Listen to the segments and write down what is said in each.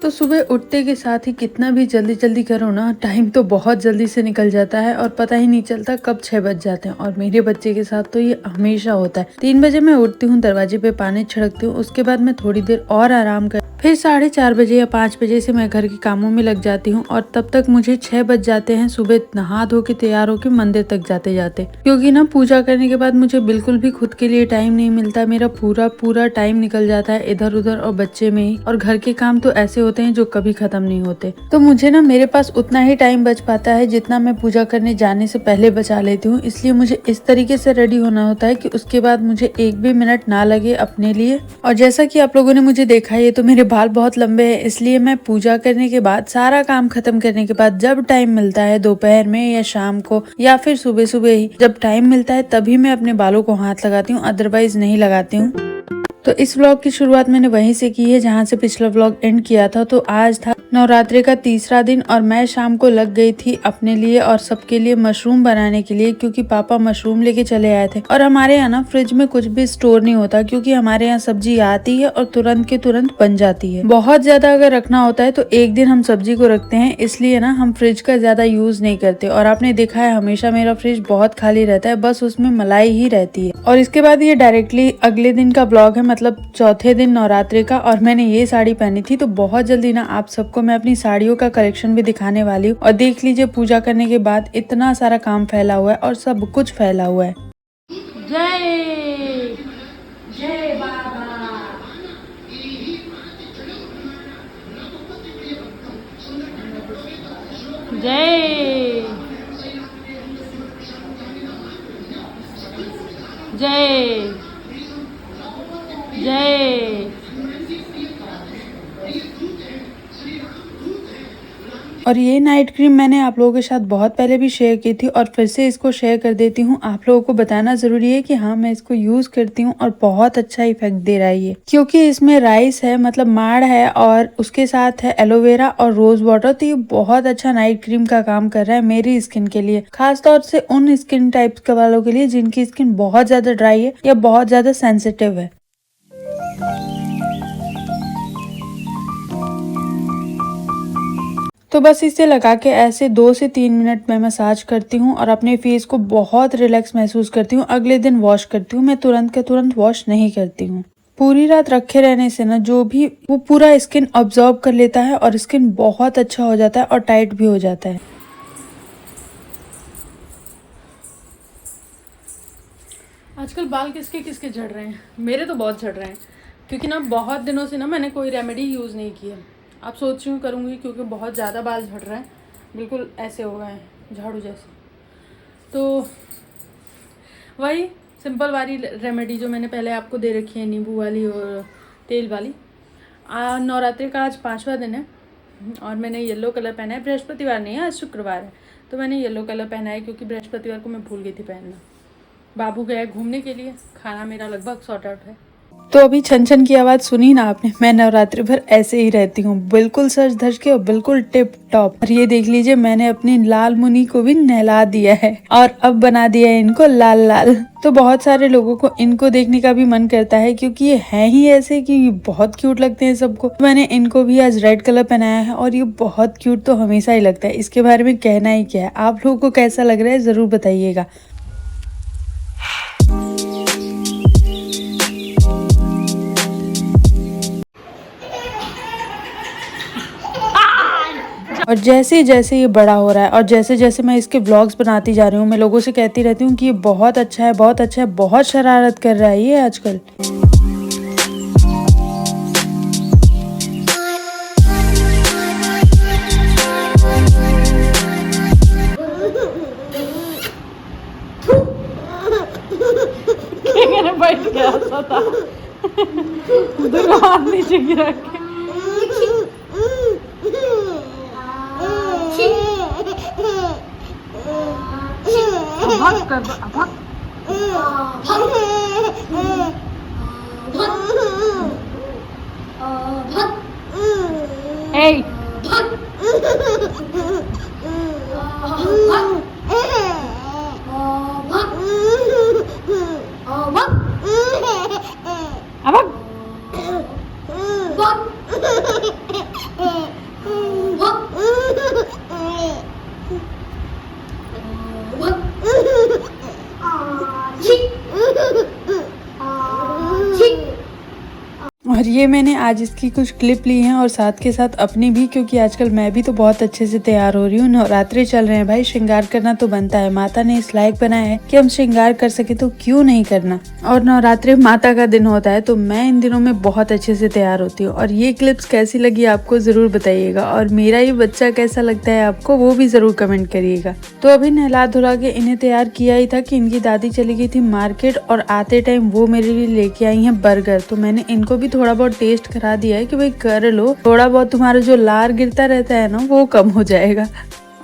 तो सुबह उठते के साथ ही कितना भी जल्दी जल्दी करो ना, टाइम तो बहुत जल्दी से निकल जाता है और पता ही नहीं चलता कब 6 बज जाते हैं। और मेरे बच्चे के साथ तो ये हमेशा होता है। 3 बजे मैं उठती हूँ, दरवाजे पे पानी छिड़कती हूँ, उसके बाद मैं थोड़ी देर और आराम कर फिर 4:30 बजे या 5 बजे से मैं घर के कामों में लग जाती हूँ और तब तक मुझे 6 बज जाते हैं सुबह नहा धो के तैयार होके मंदिर तक जाते जाते। क्योंकि ना पूजा करने के बाद मुझे बिल्कुल भी खुद के लिए टाइम नहीं मिलता। मेरा पूरा टाइम निकल जाता है इधर उधर और बच्चे में ही। और घर के काम तो ऐसे होते हैं जो कभी खत्म नहीं होते। तो मुझे ना मेरे पास उतना ही टाइम बच पाता है जितना मैं पूजा करने जाने से पहले बचा लेती हूँ। इसलिए मुझे इस तरीके से रेडी होना होता है कि उसके बाद मुझे एक भी मिनट ना लगे अपने लिए। और जैसा कि आप लोगों ने मुझे देखा है, तो मेरे बाल बहुत लंबे हैं, इसलिए मैं पूजा करने के बाद सारा काम खत्म करने के बाद जब टाइम मिलता है दोपहर में या शाम को या फिर सुबह सुबह ही जब टाइम मिलता है तभी मैं अपने बालों को हाथ लगाती हूँ, अदरवाइज नहीं लगाती हूँ। तो इस व्लॉग की शुरुआत मैंने वहीं से की है जहाँ से पिछला व्लॉग एंड किया था। तो आज था नवरात्रि का तीसरा दिन और मैं शाम को लग गई थी अपने लिए और सबके लिए मशरूम बनाने के लिए, क्योंकि पापा मशरूम लेके चले आए थे। और हमारे यहाँ ना फ्रिज में कुछ भी स्टोर नहीं होता, क्योंकि हमारे यहाँ सब्जी आती है और तुरंत के तुरंत बन जाती है। बहुत ज्यादा अगर रखना होता है तो एक दिन हम सब्जी को रखते हैं, इसलिए ना हम फ्रिज का ज्यादा यूज नहीं करते। और आपने देखा है हमेशा मेरा फ्रिज बहुत खाली रहता है, बस उसमें मलाई ही रहती है। और इसके बाद ये डायरेक्टली अगले दिन का ब्लॉग है, मतलब चौथे दिन नवरात्रि का। और मैंने ये साड़ी पहनी थी, तो बहुत जल्दी ना आप सबको मैं अपनी साड़ियों का कलेक्शन भी दिखाने वाली हूँ। और देख लीजिए पूजा करने के बाद इतना सारा काम फैला हुआ है और सब कुछ फैला हुआ है। जय जय बाबा, जय जय जय। और ये नाइट क्रीम मैंने आप लोगों के साथ बहुत पहले भी शेयर की थी और फिर से इसको शेयर कर देती हूँ। आप लोगों को बताना जरूरी है कि हाँ, मैं इसको यूज करती हूँ और बहुत अच्छा इफेक्ट दे रहा है ये, क्योंकि इसमें राइस है, मतलब माड़ है, और उसके साथ है एलोवेरा और रोज वाटर। तो ये बहुत अच्छा नाइट क्रीम का काम कर रहा है मेरी स्किन के लिए, खास तौर से उन स्किन टाइप के वालों के लिए जिनकी स्किन बहुत ज्यादा ड्राई है या बहुत ज्यादा सेंसिटिव है। तो बस इसे लगा के ऐसे 2 से 3 मिनट में मसाज करती हूँ और अपने फेस को बहुत रिलैक्स महसूस करती हूँ। अगले दिन वॉश करती हूँ, मैं तुरंत के तुरंत वॉश नहीं करती हूँ। पूरी रात रखे रहने से ना जो भी वो पूरा स्किन ऑब्जॉर्व कर लेता है और स्किन बहुत अच्छा हो जाता है और टाइट भी हो जाता है। आजकल बाल किसके किसके झड़ रहे हैं, मेरे तो बहुत झड़ रहे हैं, क्योंकि ना बहुत दिनों से ना मैंने कोई रेमेडी यूज़ नहीं की है। आप सोच रही हूँ करूँगी, क्योंकि बहुत ज़्यादा बाल झड़ रहे हैं, बिल्कुल ऐसे हो गए हैं झाड़ू जैसे। तो वही सिंपल वाली रेमेडी जो मैंने पहले आपको दे रखी है, नींबू वाली और तेल वाली। नवरात्रि का आज 5वां दिन है और मैंने येलो कलर पहना है। बृहस्पतिवार नहीं है, आज शुक्रवार है, तो मैंने येलो कलर पहना है क्योंकि बृहस्पतिवार को मैं भूल गई थी पहनना। बाबू गया घूमने के लिए, खाना मेरा लगभग सॉर्ट आउट है। तो अभी छन छन की आवाज़ सुनी ना आपने, मैं नवरात्रि भर ऐसे ही रहती हूँ, बिल्कुल सज धज के और बिल्कुल टिप टॉप। और ये देख लीजिए मैंने अपनी लाल मुनी को भी नहला दिया है और अब बना दिया है इनको लाल लाल। तो बहुत सारे लोगों को इनको देखने का भी मन करता है, क्योंकि ये है ही ऐसे कि बहुत क्यूट लगते हैं सबको। मैंने इनको भी आज रेड कलर पहनाया है और ये बहुत क्यूट तो हमेशा ही लगता है, इसके बारे में कहना ही क्या है। आप लोगों को कैसा लग रहा है जरूर बताइएगा। और जैसे जैसे ये बड़ा हो रहा है और जैसे जैसे मैं इसके व्लॉग्स बनाती जा रही हूँ, मैं लोगों से कहती रहती हूँ कि ये बहुत अच्छा है, बहुत अच्छा है, बहुत शरारत कर रहा है ये आजकल। बैठ गया था दुकान नीचे गिरा के। भाग कर भाग। Hey! Abang! ये मैंने आज इसकी कुछ क्लिप ली हैं और साथ के साथ अपनी भी, क्योंकि आजकल मैं भी तो बहुत अच्छे से तैयार हो रही हूँ। नवरात्रे चल रहे हैं भाई, श्रृंगार करना तो बनता है। माता ने इस लायक बनाया है कि हम श्रृंगार कर सके तो क्यों नहीं करना। और नवरात्रे माता का दिन होता है तो मैं इन दिनों में बहुत अच्छे से तैयार होती हूँ। और ये क्लिप्स कैसी लगी आपको जरूर बताइएगा, और मेरा ये बच्चा कैसा लगता है आपको वो भी जरूर कमेंट करिएगा। तो अभी नहला धुला के इन्हें तैयार किया ही था कि इनकी दादी चली गई थी मार्केट, और आते टाइम वो मेरे लिए लेके आई हैं बर्गर। तो मैंने इनको भी थोड़ा बहुत टेस्ट करा दिया है कि भाई कर लो, थोड़ा बहुत तुम्हारा जो लार गिरता रहता है ना वो कम हो जाएगा।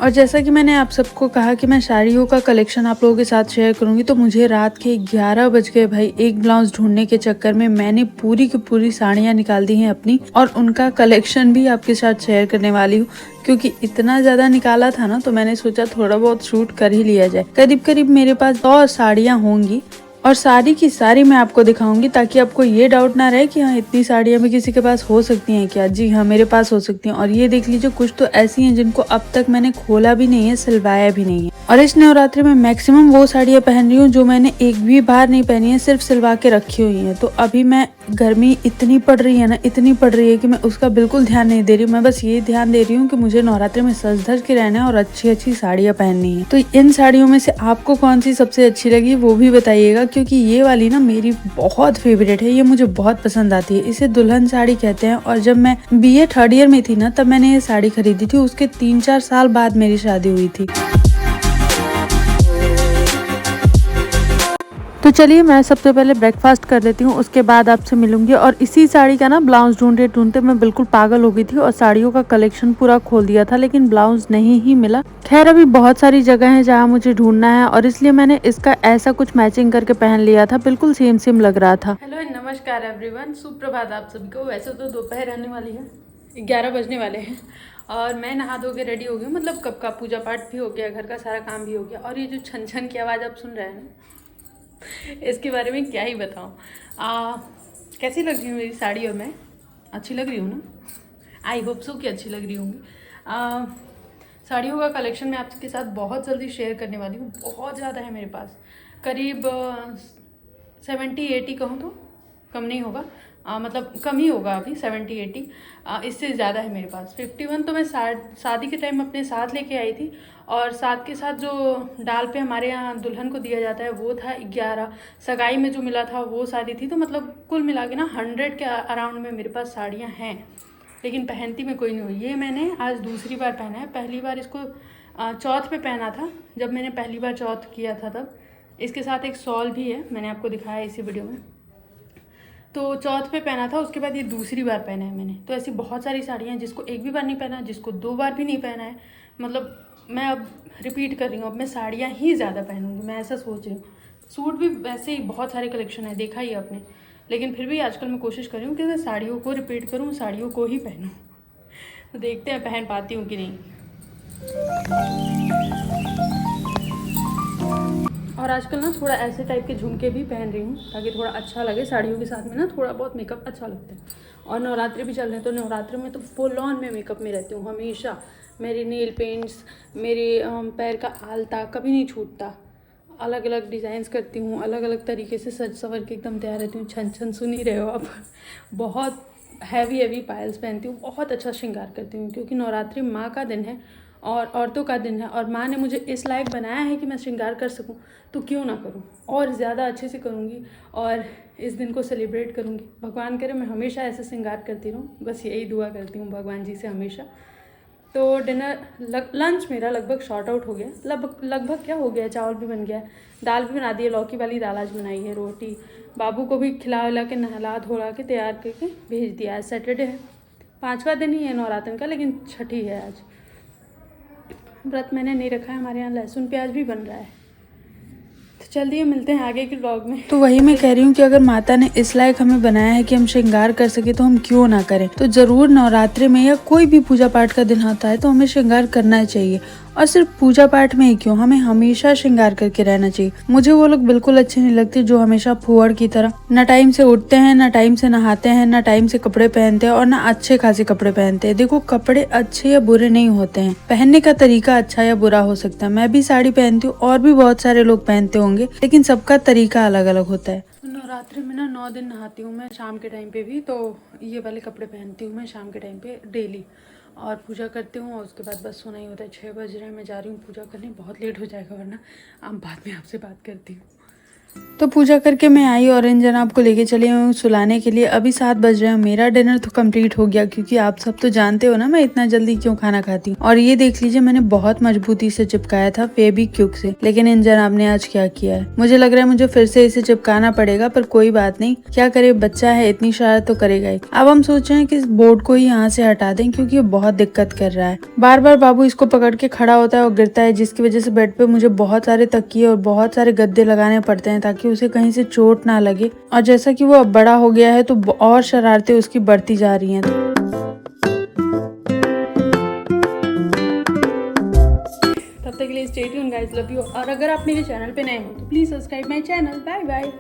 और जैसा कि मैंने आप सबको कहा कि मैं साड़ियों का कलेक्शन आप लोगों के साथ शेयर करूंगी, तो मुझे रात के 11 बज गए भाई। एक ब्लाउज ढूंढने के चक्कर में मैंने पूरी की पूरी साड़ियां निकाल दी हैं अपनी, और उनका कलेक्शन भी आपके साथ शेयर करने वाली हूँ। क्योंकि इतना ज्यादा निकाला था ना, तो मैंने सोचा थोड़ा बहुत शूट कर ही लिया जाए। करीब करीब मेरे पास 100 साड़ियाँ होंगी, और सारी की सारी मैं आपको दिखाऊंगी, ताकि आपको ये डाउट ना रहे कि हाँ इतनी साड़ियाँ भी किसी के पास हो सकती हैं क्या। जी हाँ, मेरे पास हो सकती हैं। और ये देख लीजिए, कुछ तो ऐसी हैं जिनको अब तक मैंने खोला भी नहीं है, सिलवाया भी नहीं है। और इस नवरात्रि में मैक्सिमम वो साड़ियाँ पहन रही हूँ जो मैंने एक भी बार नहीं पहनी है, सिर्फ सिलवा के रखी हुई है। तो अभी मैं, गर्मी इतनी पड़ रही है ना, इतनी पड़ रही है कि मैं उसका बिल्कुल ध्यान नहीं दे रही हूँ। मैं बस ये ध्यान दे रही हूँ कि मुझे नवरात्रि में सज धज के रहना है और अच्छी अच्छी साड़ियाँ पहननी है। तो इन साड़ियों में से आपको कौन सी सबसे अच्छी लगी वो भी बताइएगा, क्योंकि ये वाली ना मेरी बहुत फेवरेट है। ये मुझे बहुत पसंद आती है, इसे दुल्हन साड़ी कहते हैं। और जब मैं BA 3rd ईयर में थी ना, तब मैंने ये साड़ी खरीदी थी। उसके 3-4 साल बाद मेरी शादी हुई थी। तो चलिए मैं सबसे पहले ब्रेकफास्ट कर लेती हूँ, उसके बाद आपसे मिलूंगी। और इसी साड़ी का ना ब्लाउज ढूंढते ढूंढते मैं बिल्कुल पागल हो गई थी, और साड़ियों का कलेक्शन पूरा खोल दिया था, लेकिन ब्लाउज नहीं ही मिला। खैर अभी बहुत सारी जगह है जहाँ मुझे ढूंढना है, और इसलिए मैंने इसका ऐसा कुछ मैचिंग करके पहन लिया था, बिल्कुल सेम सेम लग रहा था। हेलो नमस्कार एवरीवन, सुप्रभात आप सभी को। वैसे तो दोपहर आने वाली है, 11 बजने वाले हैं, और मैं नहा धो के रेडी हो गई हूँ। मतलब कब का पूजा पाठ भी हो गया, घर का सारा काम भी हो गया। और ये जो छन छन की आवाज़ आप सुन रहे हैं ना, इसके बारे में क्या ही बताऊँ। कैसी लग रही हूँ मेरी साड़ी, और मैं अच्छी लग रही हूँ ना? आई होप सो कि अच्छी लग रही होंगी। साड़ियों का कलेक्शन मैं आपके साथ बहुत जल्दी शेयर करने वाली हूँ। बहुत ज़्यादा है मेरे पास, करीब 70-80 कहूँ तो कम नहीं होगा। मतलब कम ही होगा अभी, 70-80। इससे ज़्यादा है मेरे पास। 51 तो मैं शादी के टाइम अपने साथ लेके आई थी, और साथ के साथ जो डाल पे हमारे यहाँ दुल्हन को दिया जाता है वो था 11। सगाई में जो मिला था वो साड़ी थी। तो मतलब कुल मिला के ना 100 के अराउंड में मेरे पास साड़ियाँ हैं, लेकिन पहनती मैं कोई नहीं हुई। ये मैंने आज दूसरी बार पहना है। पहली बार इसको चौथ पे पहना था, जब मैंने पहली बार चौथ किया था तब। इसके साथ एक शॉल भी है, मैंने आपको दिखाया इसी वीडियो में। तो चौथ पे पहना था, उसके बाद ये दूसरी बार पहना है मैंने। तो ऐसी बहुत सारी साड़ियाँ हैं जिसको एक भी बार नहीं पहना, जिसको 2 बार भी नहीं पहना है। मतलब मैं अब रिपीट कर रही हूँ, अब मैं साड़ियाँ ही ज़्यादा पहनूँगी, मैं ऐसा सोच रही हूँ। सूट भी वैसे ही बहुत सारे कलेक्शन है, देखा ही आपने। लेकिन फिर भी आजकल मैं कोशिश कर रही हूँ कि मैं साड़ियों को रिपीट करूँ, साड़ियों को ही पहनूँ। तो देखते हैं पहन पाती हूँ कि नहीं। और आजकल ना थोड़ा ऐसे टाइप के झुमके भी पहन रही हूँ, ताकि थोड़ा अच्छा लगे। साड़ियों के साथ में ना थोड़ा बहुत मेकअप अच्छा लगता है। और नवरात्रि भी चल रहे हैं, तो नवरात्रि में तो फुल ऑन में मेकअप में रहती हूँ हमेशा। मेरे नेल पेंट्स, मेरे पैर का आलता कभी नहीं छूटता। अलग अलग डिज़ाइंस करती हूँ, अलग अलग तरीके से सज सवर के एकदम तैयार रहती हूँ। छन छन सुन ही रहे हो आप। बहुत हैवी पायल्स पहनती हूँ, बहुत अच्छा श्रृंगार करती हूँ, क्योंकि नवरात्रि माँ का दिन है और औरतों का दिन है। और माँ ने मुझे इस लायक बनाया है कि मैं श्रृंगार कर सकूं, तो क्यों ना करूं। और ज़्यादा अच्छे से करूंगी, और इस दिन को सेलिब्रेट करूंगी। भगवान करे मैं हमेशा ऐसे श्रृंगार करती रहूं, बस यही दुआ करती हूँ भगवान जी से हमेशा। तो लंच मेरा लगभग शॉर्ट आउट हो गया। लगभग क्या हो गया, चावल भी बन गया, दाल भी बना दी है, लौकी वाली दाल आज बनाई है, रोटी। बाबू को भी खिला विला के नहला धोला के तैयार करके भेज दिया। आज सैटरडे है, 5वां दिन ही है नवरात्र का, लेकिन छठी है आज। व्रत मैंने नहीं रखा है, हमारे यहाँ लहसुन प्याज भी बन रहा है। तो चलिए मिलते हैं आगे के ब्लॉग में। तो वही मैं कह रही हूँ कि अगर माता ने इस लायक हमें बनाया है कि हम श्रृंगार कर सके, तो हम क्यों ना करें। तो जरूर नवरात्रि में या कोई भी पूजा पाठ का दिन आता है तो हमें श्रृंगार करना चाहिए। और सिर्फ पूजा पाठ में ही क्यों, हमें हमेशा श्रृंगार करके रहना चाहिए। मुझे वो लोग बिल्कुल अच्छे नहीं लगते जो हमेशा फुहड़ की तरह न टाइम से उठते हैं, न टाइम से नहाते हैं, न टाइम से कपड़े पहनते हैं, और न अच्छे खासे कपड़े पहनते हैं। देखो, कपड़े अच्छे या बुरे नहीं होते हैं, पहनने का तरीका अच्छा या बुरा हो सकता है। मैं भी साड़ी पहनती हूँ, और भी बहुत सारे लोग पहनते होंगे, लेकिन सबका तरीका अलग अलग होता है। नवरात्रि में ना 9 दिन नहाती हूँ मैं शाम के टाइम पे भी, तो ये वाले कपड़े पहनती हूँ मैं शाम के टाइम पे डेली और पूजा करती हूँ और उसके बाद बस सोना ही होता है। 6 बज रहे हैं, मैं जा रही हूँ पूजा करने, बहुत लेट हो जाएगा वरना। अब बाद में आपसे बात करती हूँ। तो पूजा करके मैं आई और इन जनाब को लेके चली हूँ सुलाने के लिए। अभी 7 बज रहे हैं, मेरा डिनर तो कंप्लीट हो गया क्योंकि आप सब तो जानते हो ना मैं इतना जल्दी क्यों खाना खाती हूँ। और ये देख लीजिए मैंने बहुत मजबूती से चिपकाया था फेविक्विक से, लेकिन इन जनाब ने आज क्या किया है, मुझे लग रहा है मुझे फिर से इसे चिपकाना पड़ेगा, पर कोई बात नहीं, क्या करे, बच्चा है, इतनी शरारत तो करेगा ही। अब हम सोच रहे हैं कि इस बोर्ड को ही यहाँ से हटा दें क्योंकि ये बहुत दिक्कत कर रहा है। बार बार बाबू इसको पकड़ के खड़ा होता है और गिरता है, जिसकी वजह से बेड पे मुझे बहुत सारे तकिए और बहुत सारे गद्दे लगाने पड़ते हैं ताकि उसे कहीं से चोट ना लगे। और जैसा कि वो अब बड़ा हो गया है तो और शरारतें उसकी बढ़ती जा रही हैं। तब तक के लिए stay tuned guys, love you. और अगर आप मेरे चैनल पे नए हो तो please subscribe my channel. Bye bye.